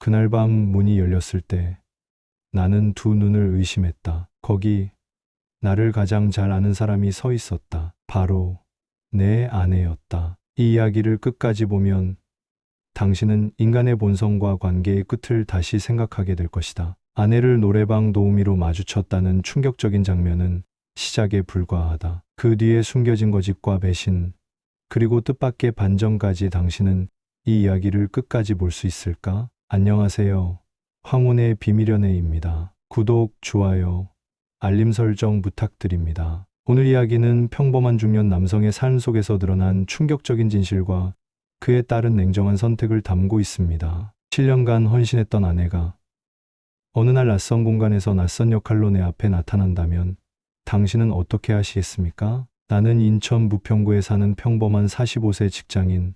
그날 밤 문이 열렸을 때 나는 두 눈을 의심했다. 거기 나를 가장 잘 아는 사람이 서 있었다. 바로 내 아내였다. 이 이야기를 끝까지 보면 당신은 인간의 본성과 관계의 끝을 다시 생각하게 될 것이다. 아내를 노래방 도우미로 마주쳤다는 충격적인 장면은 시작에 불과하다. 그 뒤에 숨겨진 거짓과 배신, 그리고 뜻밖의 반전까지. 당신은 이 이야기를 끝까지 볼 수 있을까? 안녕하세요. 황혼의 비밀연애입니다. 구독, 좋아요, 알림 설정 부탁드립니다. 오늘 이야기는 평범한 중년 남성의 삶 속에서 드러난 충격적인 진실과 그에 따른 냉정한 선택을 담고 있습니다. 7년간 헌신했던 아내가 어느 날 낯선 공간에서 낯선 역할로 내 앞에 나타난다면 당신은 어떻게 하시겠습니까? 나는 인천 부평구에 사는 평범한 45세 직장인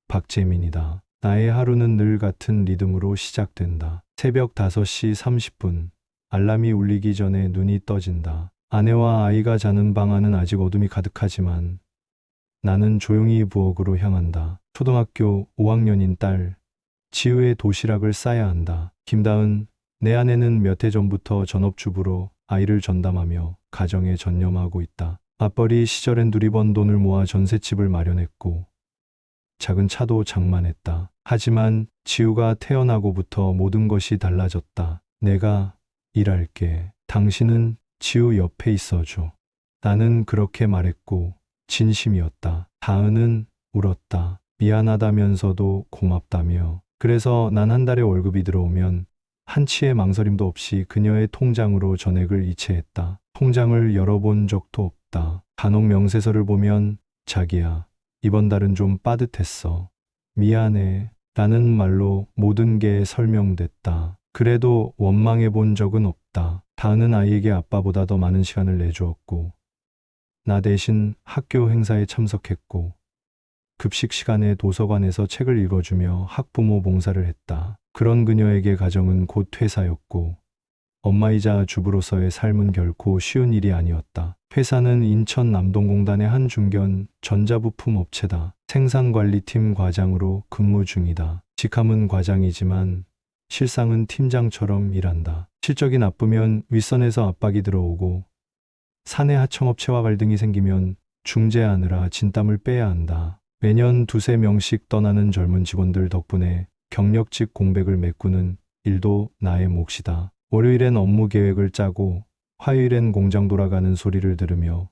박재민이다. 나의 하루는 늘 같은 리듬으로 시작된다. 새벽 5시 30분, 알람이 울리기 전에 눈이 떠진다. 아내와 아이가 자는 방 안은 아직 어둠이 가득하지만 나는 조용히 부엌으로 향한다. 초등학교 5학년인 딸 지우의 도시락을 싸야 한다. 김다은, 내 아내는 몇 해 전부터 전업주부로 아이를 전담하며 가정에 전념하고 있다. 맞벌이 시절엔 둘이 번 돈을 모아 전셋집을 마련했고 작은 차도 장만했다. 하지만 지우가 태어나고부터 모든 것이 달라졌다. 내가 일할게. 당신은 지우 옆에 있어줘. 나는 그렇게 말했고 진심이었다. 다은은 울었다. 미안하다면서도 고맙다며. 그래서 난 한 달에 월급이 들어오면 한치의 망설임도 없이 그녀의 통장으로 전액을 이체했다. 통장을 열어본 적도 없다. 간혹 명세서를 보면 자기야, 이번 달은 좀 빠듯했어. 미안해. 라는 말로 모든 게 설명됐다. 그래도 원망해 본 적은 없다. 다은은 아이에게 아빠보다 더 많은 시간을 내주었고 나 대신 학교 행사에 참석했고 급식 시간에 도서관에서 책을 읽어주며 학부모 봉사를 했다. 그런 그녀에게 가정은 곧 회사였고 엄마이자 주부로서의 삶은 결코 쉬운 일이 아니었다. 회사는 인천 남동공단의 한 중견 전자부품 업체다. 생산관리팀 과장으로 근무 중이다. 직함은 과장이지만 실상은 팀장처럼 일한다. 실적이 나쁘면 윗선에서 압박이 들어오고 사내 하청업체와 갈등이 생기면 중재하느라 진땀을 빼야 한다. 매년 2~3명씩 떠나는 젊은 직원들 덕분에 경력직 공백을 메꾸는 일도 나의 몫이다. 월요일엔 업무 계획을 짜고 화요일엔 공장 돌아가는 소리를 들으며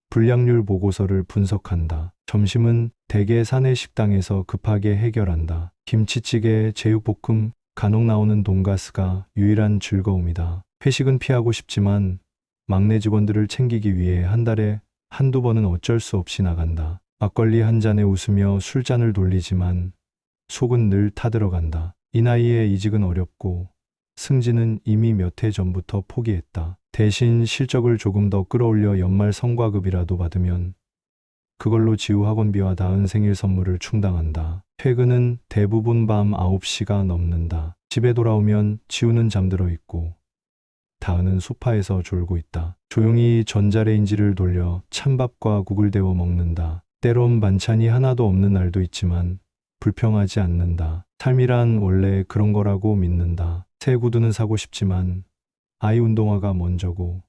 불량률 보고서를 분석한다. 점심은 대개 사내 식당에서 급하게 해결한다. 김치찌개, 제육볶음, 간혹 나오는 돈가스가 유일한 즐거움이다. 회식은 피하고 싶지만 막내 직원들을 챙기기 위해 한 달에 한두 번은 어쩔 수 없이 나간다. 막걸리 한 잔에 웃으며 술잔을 돌리지만 속은 늘 타들어간다. 이 나이에 이직은 어렵고 승진은 이미 몇 해 전부터 포기했다. 대신 실적을 조금 더 끌어올려 연말 성과급이라도 받으면 그걸로 지우 학원비와 다은 생일 선물을 충당한다. 퇴근은 대부분 밤 9시가 넘는다. 집에 돌아오면 지우는 잠들어 있고 다은은 소파에서 졸고 있다. 조용히 전자레인지를 돌려 찬밥과 국을 데워 먹는다. 때론 반찬이 하나도 없는 날도 있지만 불평하지 않는다. 삶이란 원래 그런 거라고 믿는다. 새 구두는 사고 싶지만 아이 운동화가 먼저고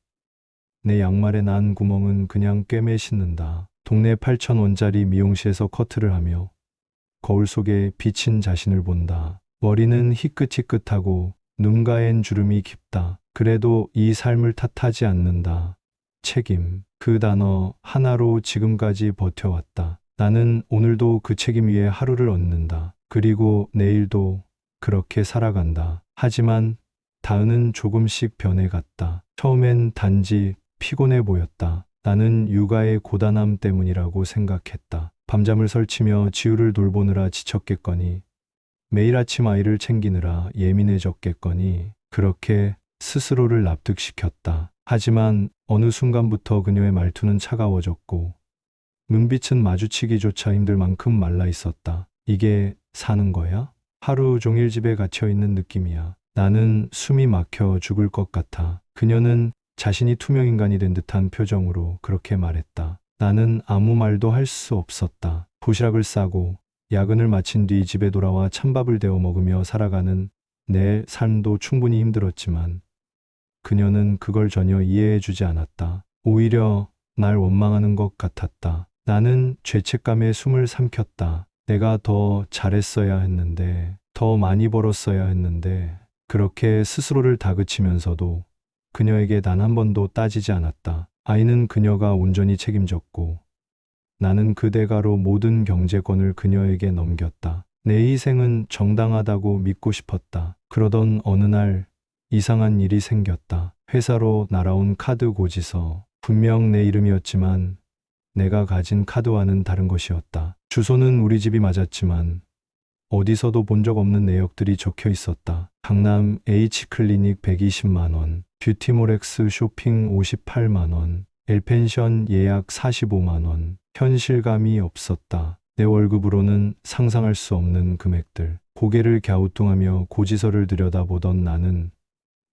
내 양말에 난 구멍은 그냥 꿰매 신는다. 동네 8,000원짜리 미용실에서 커트를 하며 거울 속에 비친 자신을 본다. 머리는 희끗희끗하고 눈가엔 주름이 깊다. 그래도 이 삶을 탓하지 않는다. 책임. 그 단어 하나로 지금까지 버텨왔다. 나는 오늘도 그 책임 위에 하루를 얹는다. 그리고 내일도 그렇게 살아간다. 하지만 다은은 조금씩 변해갔다. 처음엔 단지 피곤해 보였다. 나는 육아의 고단함 때문이라고 생각했다. 밤잠을 설치며 지우를 돌보느라 지쳤겠거니, 매일 아침 아이를 챙기느라 예민해졌겠거니, 그렇게 스스로를 납득시켰다. 하지만 어느 순간부터 그녀의 말투는 차가워졌고 눈빛은 마주치기조차 힘들 만큼 말라 있었다. 이게 사는 거야? 하루 종일 집에 갇혀 있는 느낌이야. 나는 숨이 막혀 죽을 것 같아. 그녀는 자신이 투명인간이 된 듯한 표정으로 그렇게 말했다. 나는 아무 말도 할 수 없었다. 도시락을 싸고 야근을 마친 뒤 집에 돌아와 찬밥을 데워 먹으며 살아가는 내 삶도 충분히 힘들었지만 그녀는 그걸 전혀 이해해 주지 않았다. 오히려 날 원망하는 것 같았다. 나는 죄책감에 숨을 삼켰다. 내가 더 잘했어야 했는데, 더 많이 벌었어야 했는데, 그렇게 스스로를 다그치면서도 그녀에게 단 한 번도 따지지 않았다. 아이는 그녀가 온전히 책임졌고, 나는 그 대가로 모든 경제권을 그녀에게 넘겼다. 내 희생은 정당하다고 믿고 싶었다. 그러던 어느 날 이상한 일이 생겼다. 회사로 날아온 카드 고지서. 분명 내 이름이었지만 내가 가진 카드와는 다른 것이었다. 주소는 우리 집이 맞았지만 어디서도 본 적 없는 내역들이 적혀 있었다. 강남 H클리닉 120만 원, 뷰티몰엑스 쇼핑 58만 원, 엘펜션 예약 45만 원. 현실감이 없었다. 내 월급으로는 상상할 수 없는 금액들. 고개를 갸우뚱하며 고지서를 들여다보던 나는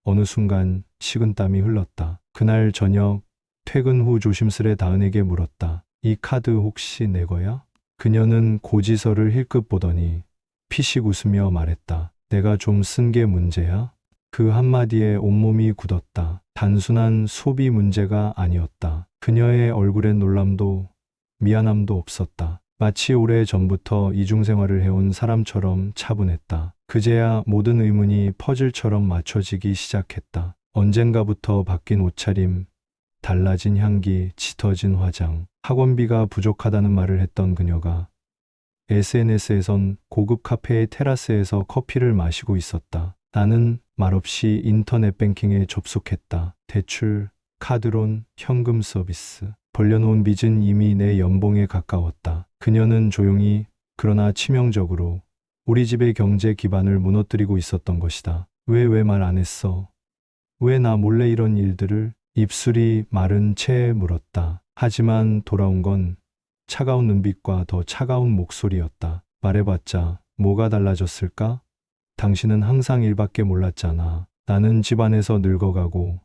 어느 순간 식은땀이 흘렀다. 그날 저녁 퇴근 후 조심스레 다은에게 물었다. 이 카드 혹시 내 거야? 그녀는 고지서를 힐끗 보더니 피식 웃으며 말했다. 내가 좀 쓴 게 문제야? 그 한마디에 온몸이 굳었다. 단순한 소비 문제가 아니었다. 그녀의 얼굴엔 놀람도 미안함도 없었다. 마치 오래 전부터 이중생활을 해온 사람처럼 차분했다. 그제야 모든 의문이 퍼즐처럼 맞춰지기 시작했다. 언젠가부터 바뀐 옷차림, 달라진 향기, 짙어진 화장, 학원비가 부족하다는 말을 했던 그녀가 SNS에선 고급 카페의 테라스에서 커피를 마시고 있었다. 나는 말없이 인터넷 뱅킹에 접속했다. 대출, 카드론, 현금 서비스. 벌려놓은 빚은 이미 내 연봉에 가까웠다. 그녀는 조용히 그러나 치명적으로 우리 집의 경제 기반을 무너뜨리고 있었던 것이다. 왜 말 안 했어? 왜 나 몰래 이런 일들을? 입술이 마른 채 물었다. 하지만 돌아온 건 차가운 눈빛과 더 차가운 목소리였다. 말해봤자 뭐가 달라졌을까? 당신은 항상 일밖에 몰랐잖아. 나는 집안에서 늙어가고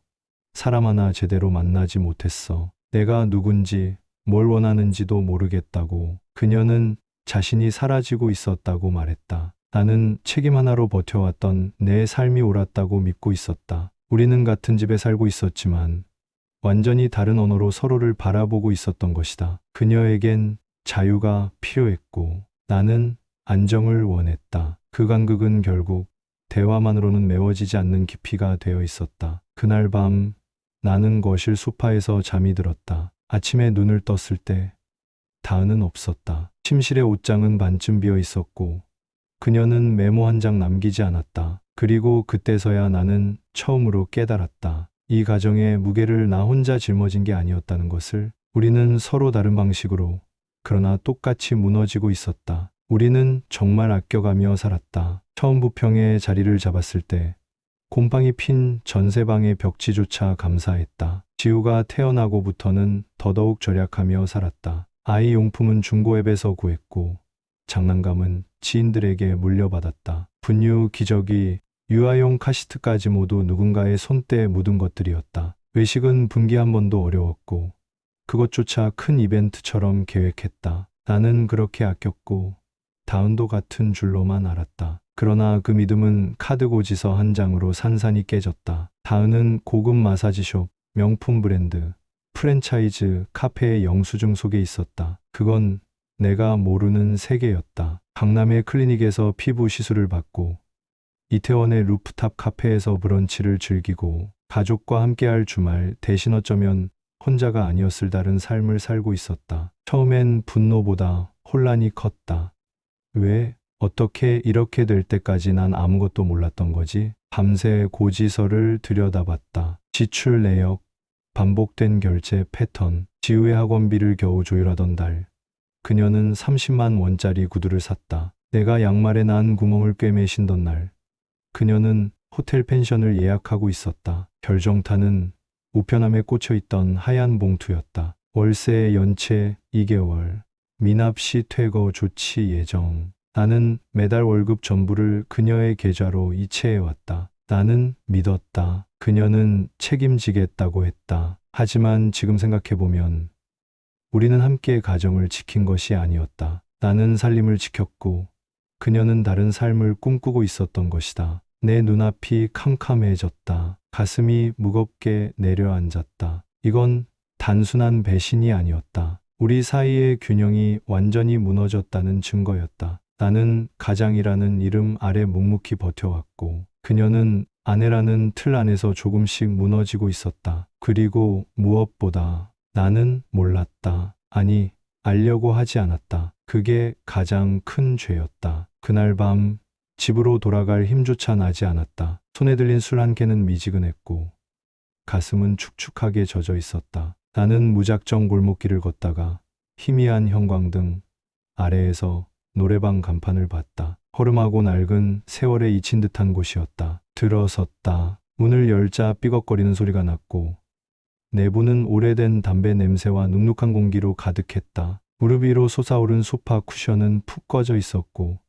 사람 하나 제대로 만나지 못했어. 내가 누군지 뭘 원하는지도 모르겠다고. 그녀는 자신이 사라지고 있었다고 말했다. 나는 책임 하나로 버텨왔던 내 삶이 옳았다고 믿고 있었다. 우리는 같은 집에 살고 있었지만 완전히 다른 언어로 서로를 바라보고 있었던 것이다. 그녀에겐 자유가 필요했고 나는 안정을 원했다. 그 간극은 결국 대화만으로는 메워지지 않는 깊이가 되어 있었다. 그날 밤 나는 거실 소파에서 잠이 들었다. 아침에 눈을 떴을 때 다은은 없었다. 침실의 옷장은 반쯤 비어 있었고 그녀는 메모 한 장 남기지 않았다. 그리고 그때서야 나는 처음으로 깨달았다. 이 가정의 무게를 나 혼자 짊어진 게 아니었다는 것을. 우리는 서로 다른 방식으로 그러나 똑같이 무너지고 있었다. 우리는 정말 아껴가며 살았다. 처음 부평에 자리를 잡았을 때 곰팡이 핀 전세방의 벽지조차 감사했다. 지우가 태어나고부터는 더더욱 절약하며 살았다. 아이 용품은 중고앱에서 구했고 장난감은 지인들에게 물려받았다. 분유, 기저귀, 유아용 카시트까지 모두 누군가의 손때에 묻은 것들이었다. 외식은 분기 한 번도 어려웠고 그것조차 큰 이벤트처럼 계획했다. 나는 그렇게 아꼈고 다은도 같은 줄로만 알았다. 그러나 그 믿음은 카드 고지서 한 장으로 산산이 깨졌다. 다은은 고급 마사지숍, 명품 브랜드, 프랜차이즈, 카페의 영수증 속에 있었다. 그건 내가 모르는 세계였다. 강남의 클리닉에서 피부 시술을 받고 이태원의 루프탑 카페에서 브런치를 즐기고 가족과 함께할 주말, 대신 어쩌면 혼자가 아니었을 다른 삶을 살고 있었다. 처음엔 분노보다 혼란이 컸다. 왜? 어떻게 이렇게 될 때까지 난 아무것도 몰랐던 거지? 밤새 고지서를 들여다봤다. 지출 내역, 반복된 결제 패턴, 지우의 학원비를 겨우 조율하던 달. 그녀는 30만 원짜리 구두를 샀다. 내가 양말에 난 구멍을 꿰매신던 날. 그녀는 호텔 펜션을 예약하고 있었다. 결정타는 우편함에 꽂혀있던 하얀 봉투였다. 월세 연체 2개월, 미납 시 퇴거 조치 예정. 나는 매달 월급 전부를 그녀의 계좌로 이체해왔다. 나는 믿었다. 그녀는 책임지겠다고 했다. 하지만 지금 생각해보면 우리는 함께 가정을 지킨 것이 아니었다. 나는 살림을 지켰고 그녀는 다른 삶을 꿈꾸고 있었던 것이다. 내 눈앞이 캄캄해졌다. 가슴이 무겁게 내려앉았다. 이건 단순한 배신이 아니었다. 우리 사이의 균형이 완전히 무너졌다는 증거였다. 나는 가장이라는 이름 아래 묵묵히 버텨왔고, 그녀는 아내라는 틀 안에서 조금씩 무너지고 있었다. 그리고 무엇보다 나는 몰랐다. 아니, 알려고 하지 않았다. 그게 가장 큰 죄였다. 그날 밤 집으로 돌아갈 힘조차 나지 않았다. 손에 들린 술 한 캔은 미지근했고 가슴은 축축하게 젖어 있었다. 나는 무작정 골목길을 걷다가 희미한 형광등 아래에서 노래방 간판을 봤다. 허름하고 낡은 세월에 잊힌 듯한 곳이었다. 들어섰다. 문을 열자 삐걱거리는 소리가 났고 내부는 오래된 담배 냄새와 눅눅한 공기로 가득했다. 무릎 위로 솟아오른 소파 쿠션은 푹 꺼져 있었고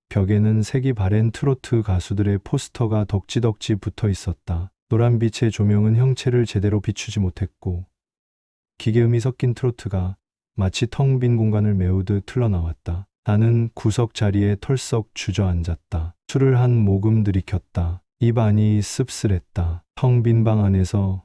벽에는 색이 바랜 트로트 가수들의 포스터가 덕지덕지 붙어 있었다. 노란빛의 조명은 형체를 제대로 비추지 못했고 기계음이 섞인 트로트가 마치 텅 빈 공간을 메우듯 흘러나왔다. 나는 구석 자리에 털썩 주저앉았다. 술을 한 모금 들이켰다. 입 안이 씁쓸했다. 텅 빈 방 안에서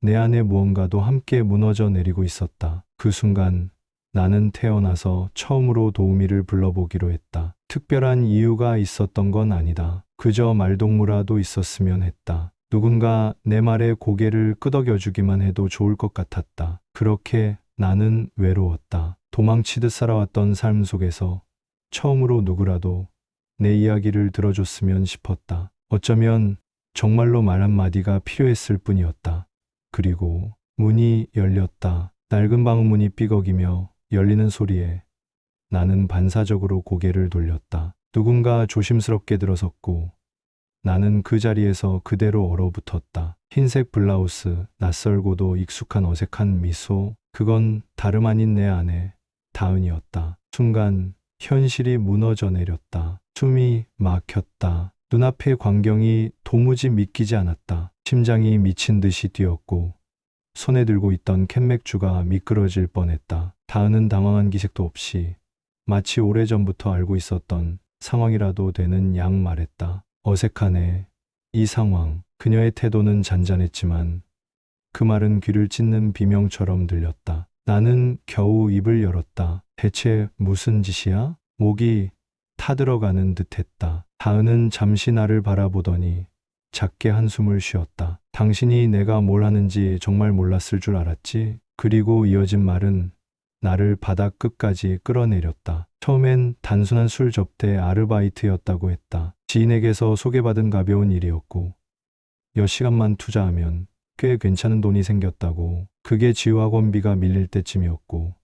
내 안에 무언가도 함께 무너져 내리고 있었다. 그 순간 나는 태어나서 처음으로 도우미를 불러보기로 했다. 특별한 이유가 있었던 건 아니다. 그저 말동무라도 있었으면 했다. 누군가 내 말에 고개를 끄덕여주기만 해도 좋을 것 같았다. 그렇게 나는 외로웠다. 도망치듯 살아왔던 삶 속에서 처음으로 누구라도 내 이야기를 들어줬으면 싶었다. 어쩌면 정말로 말 한마디가 필요했을 뿐이었다. 그리고 문이 열렸다. 낡은 방문이 삐걱이며 열리는 소리에 나는 반사적으로 고개를 돌렸다. 누군가 조심스럽게 들어섰고 나는 그 자리에서 그대로 얼어붙었다. 흰색 블라우스, 낯설고도 익숙한 어색한 미소, 그건 다름 아닌 내 아내 다은이었다. 순간 현실이 무너져 내렸다. 숨이 막혔다. 눈앞의 광경이 도무지 믿기지 않았다. 심장이 미친 듯이 뛰었고 손에 들고 있던 캔맥주가 미끄러질 뻔했다. 다은은 당황한 기색도 없이 마치 오래전부터 알고 있었던 상황이라도 되는 양 말했다. 어색하네. 이 상황. 그녀의 태도는 잔잔했지만 그 말은 귀를 찢는 비명처럼 들렸다. 나는 겨우 입을 열었다. 대체 무슨 짓이야? 목이 타들어가는 듯했다. 다은은 잠시 나를 바라보더니 작게 한숨을 쉬었다. 당신이 내가 뭘 하는지 정말 몰랐을 줄 알았지? 그리고 이어진 말은 나를 바닥 끝까지 끌어내렸다. 처음엔 단순한 술 접대 아르바이트였다고 했다. 지인에게서 소개받은 가벼운 일이었고 몇 시간만 투자하면 꽤 괜찮은 돈이 생겼다고. 그게 지휘학원비가 밀릴 때쯤이었고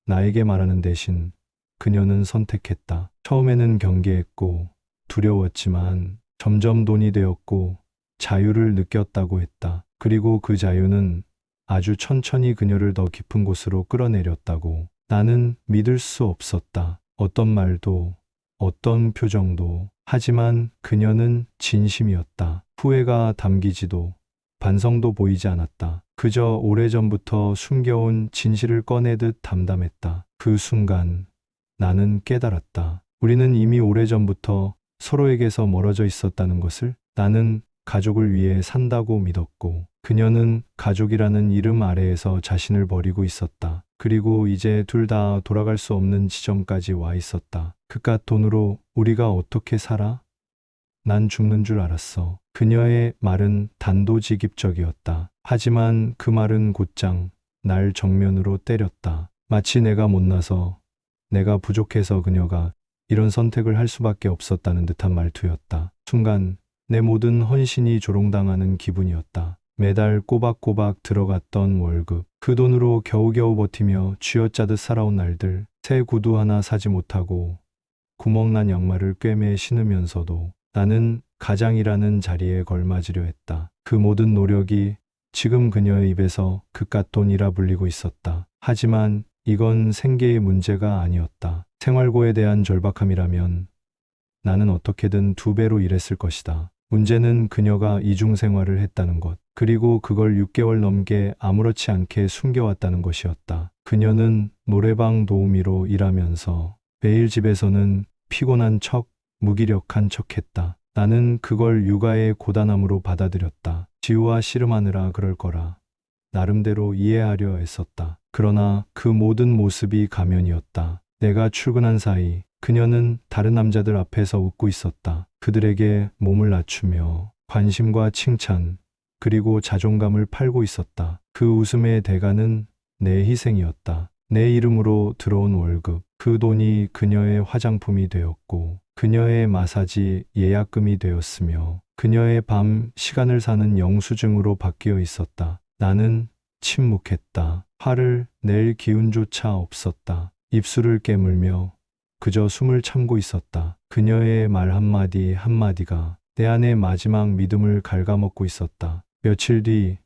나에게 말하는 대신 그녀는 선택했다. 처음에는 경계했고 두려웠지만 점점 돈이 되었고 자유를 느꼈다고 했다. 그리고 그 자유는 아주 천천히 그녀를 더 깊은 곳으로 끌어내렸다고. 나는 믿을 수 없었다. 어떤 말도, 어떤 표정도. 하지만 그녀는 진심이었다. 후회가 담기지도 반성도 보이지 않았다. 그저 오래전부터 숨겨온 진실을 꺼내듯 담담했다. 그 순간 나는 깨달았다. 우리는 이미 오래전부터 서로에게서 멀어져 있었다는 것을. 나는 가족을 위해 산다고 믿었고 그녀는 가족이라는 이름 아래에서 자신을 버리고 있었다. 그리고 이제 둘 다 돌아갈 수 없는 지점까지 와 있었다. 그깟 돈으로 우리가 어떻게 살아? 난 죽는 줄 알았어. 그녀의 말은 단도직입적이었다. 하지만 그 말은 곧장 날 정면으로 때렸다. 마치 내가 못나서, 내가 부족해서 그녀가 이런 선택을 할 수밖에 없었다는 듯한 말투였다. 순간 내 모든 헌신이 조롱당하는 기분이었다. 매달 꼬박꼬박 들어갔던 월급, 그 돈으로 겨우겨우 버티며 쥐어짜듯 살아온 날들, 새 구두 하나 사지 못하고 구멍난 양말을 꿰매 신으면서도 나는 가장이라는 자리에 걸맞으려 했다. 그 모든 노력이 지금 그녀의 입에서 그깟 돈이라 불리고 있었다. 하지만 이건 생계의 문제가 아니었다. 생활고에 대한 절박함이라면 나는 어떻게든 2배로 일했을 것이다. 문제는 그녀가 이중생활을 했다는 것, 그리고 그걸 6개월 넘게 아무렇지 않게 숨겨왔다는 것이었다. 그녀는 노래방 도우미로 일하면서 매일 집에서는 피곤한 척, 무기력한 척 했다. 나는 그걸 육아의 고단함으로 받아들였다. 지우와 씨름하느라 그럴 거라. 나름대로 이해하려 애썼다. 그러나 그 모든 모습이 가면이었다. 내가 출근한 사이 그녀는 다른 남자들 앞에서 웃고 있었다. 그들에게 몸을 낮추며 관심과 칭찬, 그리고 자존감을 팔고 있었다. 그 웃음의 대가는 내 희생이었다. 내 이름으로 들어온 월급, 그 돈이 그녀의 화장품이 되었고, 그녀의 마사지 예약금이 되었으며, 그녀의 밤 시간을 사는 영수증으로 바뀌어 있었다. 나는 침묵했다. 화를 낼 기운조차 없었다. 입술을 깨물며 그저 숨을 참고 있었다. 그녀의 말 한마디 한마디가 내 안의 마지막 믿음을 갉아먹고 있었다. 며칠 뒤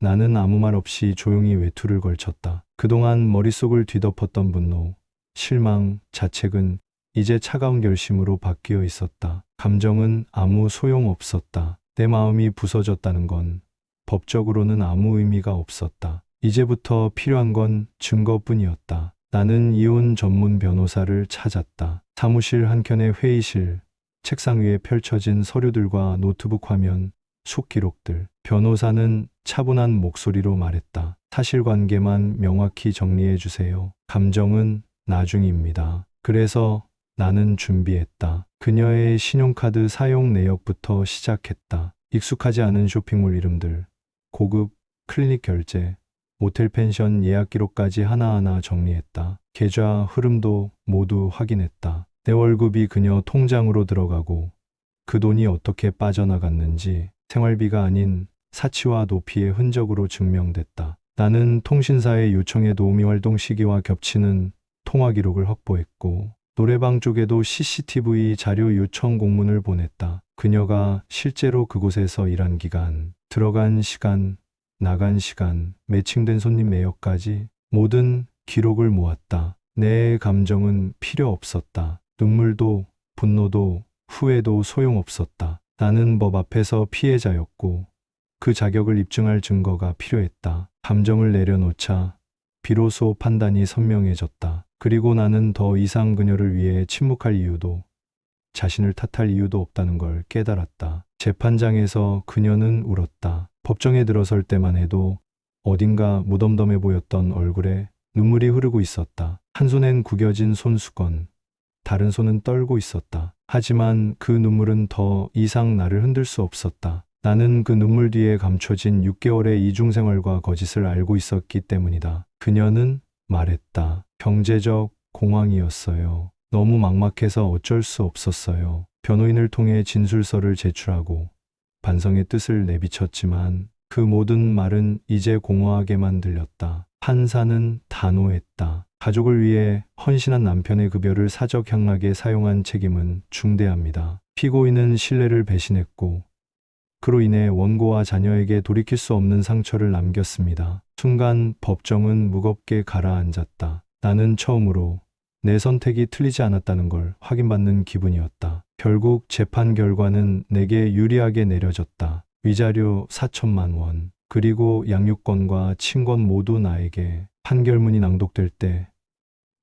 나는 아무 말 없이 조용히 외투를 걸쳤다. 그동안 머릿속을 뒤덮었던 분노, 실망, 자책은 이제 차가운 결심으로 바뀌어 있었다. 감정은 아무 소용 없었다. 내 마음이 부서졌다는 건 법적으로는 아무 의미가 없었다. 이제부터 필요한 건 증거뿐이었다. 나는 이혼 전문 변호사를 찾았다. 사무실 한켠의 회의실, 책상 위에 펼쳐진 서류들과 노트북 화면, 속기록들. 변호사는 차분한 목소리로 말했다. 사실관계만 명확히 정리해 주세요. 감정은 나중입니다. 그래서 나는 준비했다. 그녀의 신용카드 사용 내역부터 시작했다. 익숙하지 않은 쇼핑몰 이름들, 고급 클리닉 결제, 모텔 펜션 예약 기록까지 하나하나 정리했다. 계좌 흐름도 모두 확인했다. 내 월급이 그녀 통장으로 들어가고 그 돈이 어떻게 빠져나갔는지 생활비가 아닌 사치와 도피의 흔적으로 증명됐다. 나는 통신사의 요청에 도우미 활동 시기와 겹치는 통화 기록을 확보했고 노래방 쪽에도 CCTV 자료 요청 공문을 보냈다. 그녀가 실제로 그곳에서 일한 기간, 들어간 시간, 나간 시간, 매칭된 손님 내역까지 모든 기록을 모았다. 내 감정은 필요 없었다. 눈물도 분노도 후회도 소용없었다. 나는 법 앞에서 피해자였고 그 자격을 입증할 증거가 필요했다. 감정을 내려놓자 비로소 판단이 선명해졌다. 그리고 나는 더 이상 그녀를 위해 침묵할 이유도 자신을 탓할 이유도 없다는 걸 깨달았다. 재판장에서 그녀는 울었다. 법정에 들어설 때만 해도 어딘가 무덤덤해 보였던 얼굴에 눈물이 흐르고 있었다. 한 손엔 구겨진 손수건, 다른 손은 떨고 있었다. 하지만 그 눈물은 더 이상 나를 흔들 수 없었다. 나는 그 눈물 뒤에 감춰진 6개월의 이중생활과 거짓을 알고 있었기 때문이다. 그녀는 말했다. 경제적 공황이었어요. 너무 막막해서 어쩔 수 없었어요. 변호인을 통해 진술서를 제출하고 반성의 뜻을 내비쳤지만 그 모든 말은 이제 공허하게만 들렸다. 판사는 단호했다. 가족을 위해 헌신한 남편의 급여를 사적 향락에 사용한 책임은 중대합니다. 피고인은 신뢰를 배신했고 그로 인해 원고와 자녀에게 돌이킬 수 없는 상처를 남겼습니다. 순간 법정은 무겁게 가라앉았다. 나는 처음으로 내 선택이 틀리지 않았다는 걸 확인받는 기분이었다. 결국 재판 결과는 내게 유리하게 내려졌다. 위자료 4천만 원, 그리고 양육권과 친권 모두 나에게. 판결문이 낭독될 때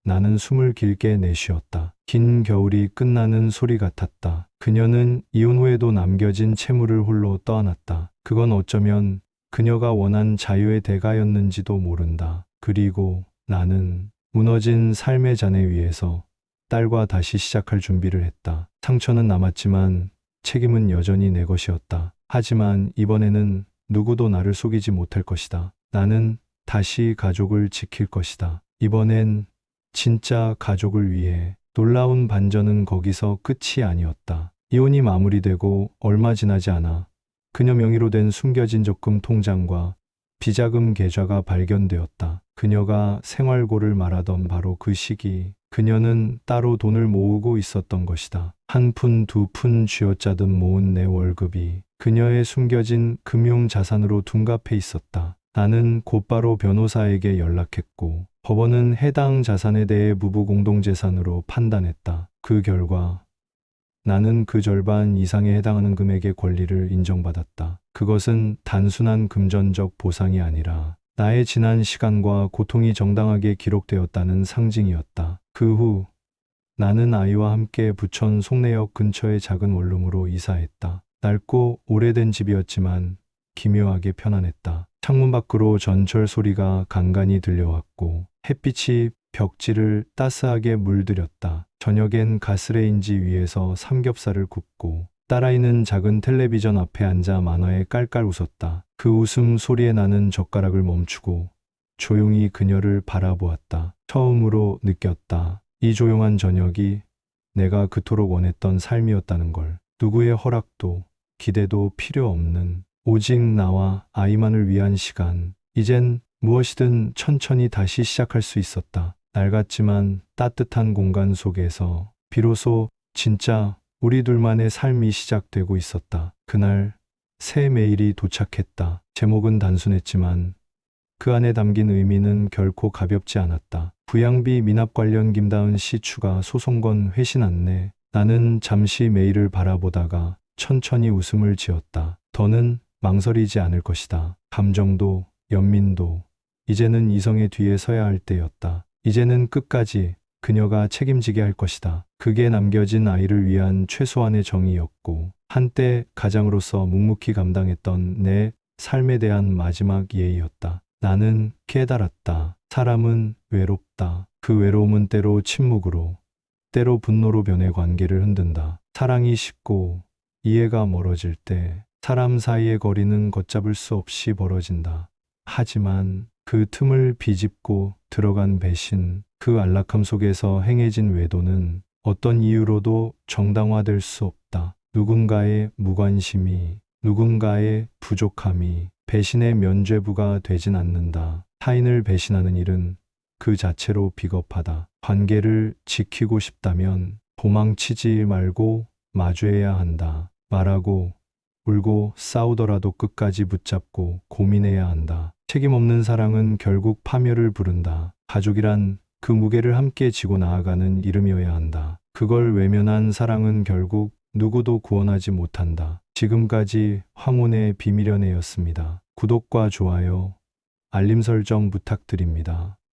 나는 숨을 길게 내쉬었다. 긴 겨울이 끝나는 소리 같았다. 그녀는 이혼 후에도 남겨진 채무를 홀로 떠안았다. 그건 어쩌면 그녀가 원한 자유의 대가였는지도 모른다. 그리고 나는 무너진 삶의 잔해 위에서 딸과 다시 시작할 준비를 했다. 상처는 남았지만 책임은 여전히 내 것이었다. 하지만 이번에는 누구도 나를 속이지 못할 것이다. 나는 다시 가족을 지킬 것이다. 이번엔 진짜 가족을 위해. 놀라운 반전은 거기서 끝이 아니었다. 이혼이 마무리되고 얼마 지나지 않아 그녀 명의로 된 숨겨진 적금 통장과 비자금 계좌가 발견되었다. 그녀가 생활고를 말하던 바로 그 시기, 그녀는 따로 돈을 모으고 있었던 것이다. 한 푼, 두 푼 쥐어짜듯 모은 내 월급이 그녀의 숨겨진 금융자산으로 둔갑해 있었다. 나는 곧바로 변호사에게 연락했고 법원은 해당 자산에 대해 무부 공동재산으로 판단했다. 그 결과 나는 그 절반 이상에 해당하는 금액의 권리를 인정받았다. 그것은 단순한 금전적 보상이 아니라 나의 지난 시간과 고통이 정당하게 기록되었다는 상징이었다. 그 후 나는 아이와 함께 부천 송내역 근처의 작은 원룸으로 이사했다. 낡고 오래된 집이었지만 기묘하게 편안했다. 창문 밖으로 전철 소리가 간간히 들려왔고 햇빛이 벽지를 따스하게 물들였다. 저녁엔 가스레인지 위에서 삼겹살을 굽고 딸아이는 작은 텔레비전 앞에 앉아 만화에 깔깔 웃었다. 그 웃음 소리에 나는 젓가락을 멈추고 조용히 그녀를 바라보았다. 처음으로 느꼈다. 이 조용한 저녁이 내가 그토록 원했던 삶이었다는 걸. 누구의 허락도 기대도 필요 없는 오직 나와 아이만을 위한 시간. 이젠 무엇이든 천천히 다시 시작할 수 있었다. 낡았지만 따뜻한 공간 속에서 비로소 진짜 우리 둘만의 삶이 시작되고 있었다. 그날 새 메일이 도착했다. 제목은 단순했지만 그 안에 담긴 의미는 결코 가볍지 않았다. 부양비 미납 관련 김다은 씨 추가 소송건 회신 안내. 나는 잠시 메일을 바라보다가 천천히 웃음을 지었다. 더는 망설이지 않을 것이다. 감정도 연민도 이제는 이성의 뒤에 서야 할 때였다. 이제는 끝까지 그녀가 책임지게 할 것이다. 그게 남겨진 아이를 위한 최소한의 정의였고 한때 가장으로서 묵묵히 감당했던 내 삶에 대한 마지막 예의였다. 나는 깨달았다. 사람은 외롭다. 그 외로움은 때로 침묵으로, 때로 분노로 변해 관계를 흔든다. 사랑이 식고 이해가 멀어질 때 사람 사이의 거리는 걷잡을 수 없이 벌어진다. 하지만 그 틈을 비집고 들어간 배신, 그 안락함 속에서 행해진 외도는 어떤 이유로도 정당화될 수 없다. 누군가의 무관심이, 누군가의 부족함이 배신의 면죄부가 되진 않는다. 타인을 배신하는 일은 그 자체로 비겁하다. 관계를 지키고 싶다면 도망치지 말고 마주해야 한다. 말하고 울고 싸우더라도 끝까지 붙잡고 고민해야 한다. 책임 없는 사랑은 결국 파멸을 부른다. 가족이란 그 무게를 함께 지고 나아가는 이름이어야 한다. 그걸 외면한 사랑은 결국 누구도 구원하지 못한다. 지금까지 황혼의 비밀연애였습니다. 구독과 좋아요, 알림 설정 부탁드립니다.